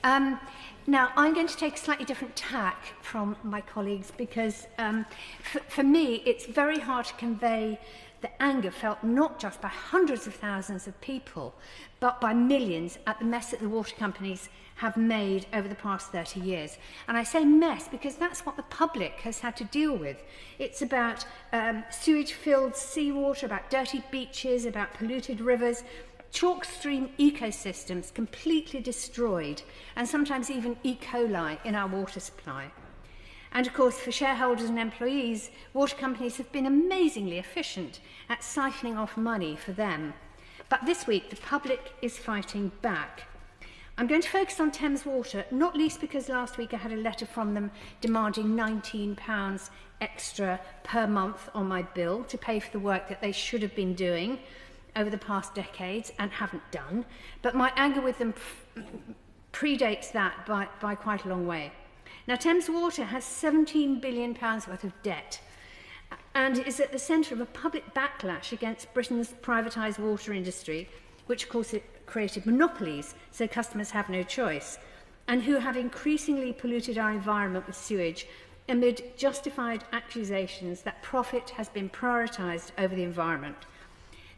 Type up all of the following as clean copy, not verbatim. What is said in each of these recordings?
Now, I'm going to take a slightly different tack from my colleagues because for me, it's very hard to convey the anger felt not just by hundreds of thousands of people, but by millions at the mess that the water companies have made over the past 30 years. And I say mess because that's what the public has had to deal with. It's about sewage-filled seawater, about dirty beaches, about polluted rivers, chalk stream ecosystems completely destroyed, and sometimes even E. coli in our water supply. And of course, for shareholders and employees, water companies have been amazingly efficient at siphoning off money for them. But this week, the public is fighting back. I'm going to focus on Thames Water, not least because last week I had a letter from them demanding £19 extra per month on my bill to pay for the work that they should have been doing over the past decades and haven't done. But my anger with them predates that by quite a long way. Now, Thames Water has £17 billion worth of debt and is at the centre of a public backlash against Britain's privatised water industry, which of course it created monopolies so customers have no choice, and who have increasingly polluted our environment with sewage amid justified accusations that profit has been prioritised over the environment.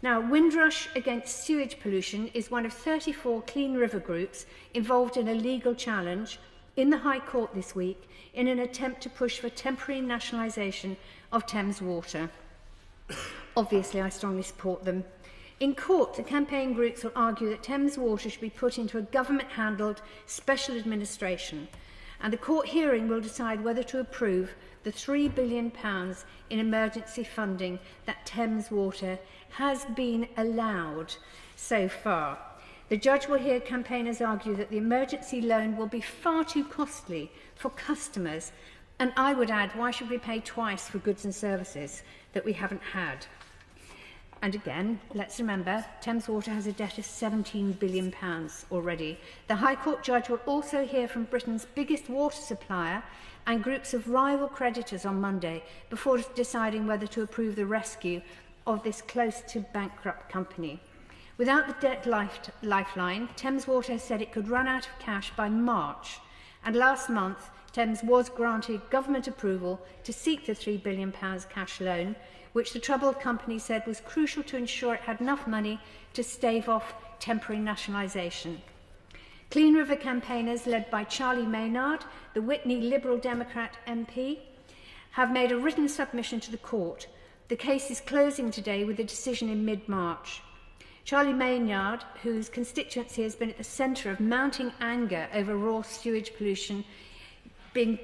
Now, Windrush Against Sewage Pollution is one of 34 Clean River groups involved in a legal challenge in the High Court this week in an attempt to push for temporary nationalisation of Thames Water. Obviously, I strongly support them. In court, the campaign groups will argue that Thames Water should be put into a government-handled special administration, and the court hearing will decide whether to approve the £3 billion in emergency funding that Thames Water has been allowed so far. The judge will hear campaigners argue that the emergency loan will be far too costly for customers, and I would add, why should we pay twice for goods and services that we haven't had? And again, let's remember, Thames Water has a debt of £17 billion already. The High Court judge will also hear from Britain's biggest water supplier and groups of rival creditors on Monday before deciding whether to approve the rescue of this close-to-bankrupt company. Without the debt lifeline, Thames Water has said it could run out of cash by March, and last month Thames was granted government approval to seek the £3 billion cash loan, which the troubled company said was crucial to ensure it had enough money to stave off temporary nationalisation. Clean River campaigners led by Charlie Maynard, the Witney Liberal Democrat MP, have made a written submission to the court. The case is closing today with a decision in mid-March. Charlie Maynard, whose constituency has been at the centre of mounting anger over raw sewage pollution being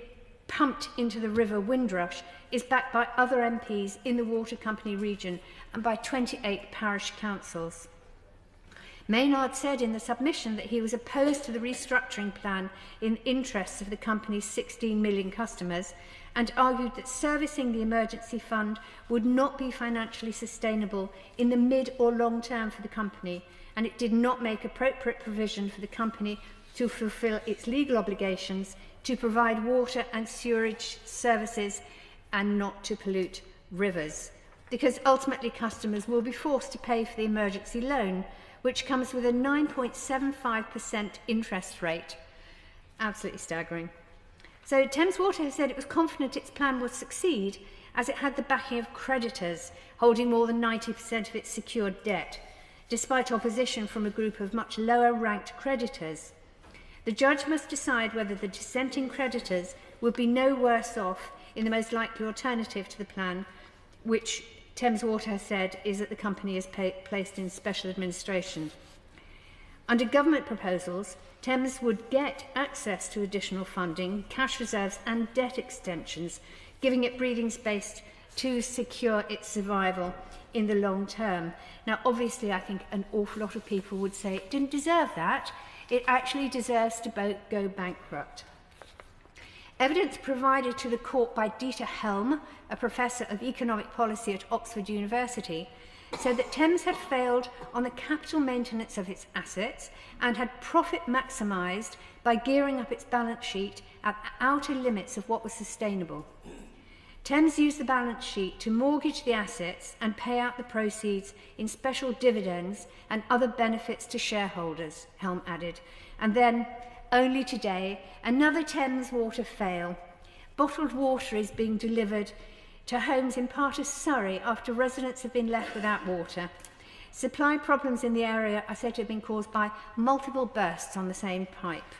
pumped into the river Windrush, is backed by other MPs in the water company region and by 28 parish councils. Maynard said in the submission that he was opposed to the restructuring plan in the interests of the company's 16 million customers and argued that servicing the emergency fund would not be financially sustainable in the mid or long term for the company, and it did not make appropriate provision for the company to fulfil its legal obligations to provide water and sewerage services and not to pollute rivers, because ultimately customers will be forced to pay for the emergency loan, which comes with a 9.75% interest rate. Absolutely staggering. So Thames Water has said it was confident its plan would succeed as it had the backing of creditors holding more than 90% of its secured debt, despite opposition from a group of much lower-ranked creditors. The judge must decide whether the dissenting creditors would be no worse off in the most likely alternative to the plan, which Thames Water has said is that the company is placed in special administration. Under government proposals, Thames would get access to additional funding, cash reserves and debt extensions, giving it breathing space to secure its survival in the long term. Now, obviously, I think an awful lot of people would say it didn't deserve that. It actually deserves to go bankrupt. Evidence provided to the court by Dieter Helm, a professor of economic policy at Oxford University, said that Thames had failed on the capital maintenance of its assets and had profit maximised by gearing up its balance sheet at the outer limits of what was sustainable. Thames used the balance sheet to mortgage the assets and pay out the proceeds in special dividends and other benefits to shareholders, Helm added, and then only today, another Thames Water fail. Bottled water is being delivered to homes in part of Surrey after residents have been left without water. Supply problems in the area are said to have been caused by multiple bursts on the same pipe.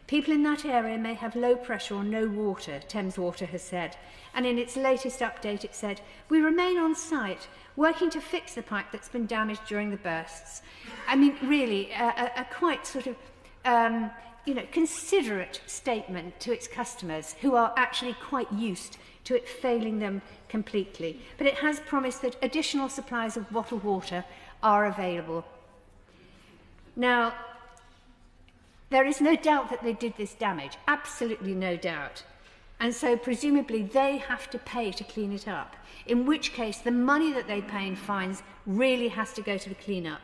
People in that area may have low pressure or no water, Thames Water has said, and in its latest update it said, "We remain on site, working to fix the pipe that's been damaged during the bursts." I mean, really, a quite sort of, considerate statement to its customers who are actually quite used to it failing them completely. But it has promised that additional supplies of bottled water are available. Now, there is no doubt that they did this damage, absolutely no doubt. And so presumably they have to pay to clean it up, in which case the money that they pay in fines really has to go to the clean-up.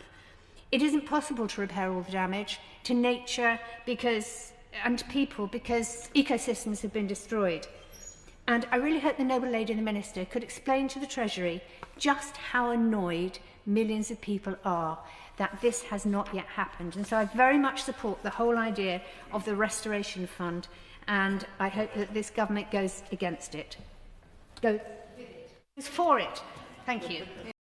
It isn't possible to repair all the damage to nature and to people because ecosystems have been destroyed. And I really hope the Noble Lady and the Minister could explain to the Treasury just how annoyed millions of people are that this has not yet happened. And so I very much support the whole idea of the Restoration Fund, and I hope that this government goes against it. Goes for it. Thank you.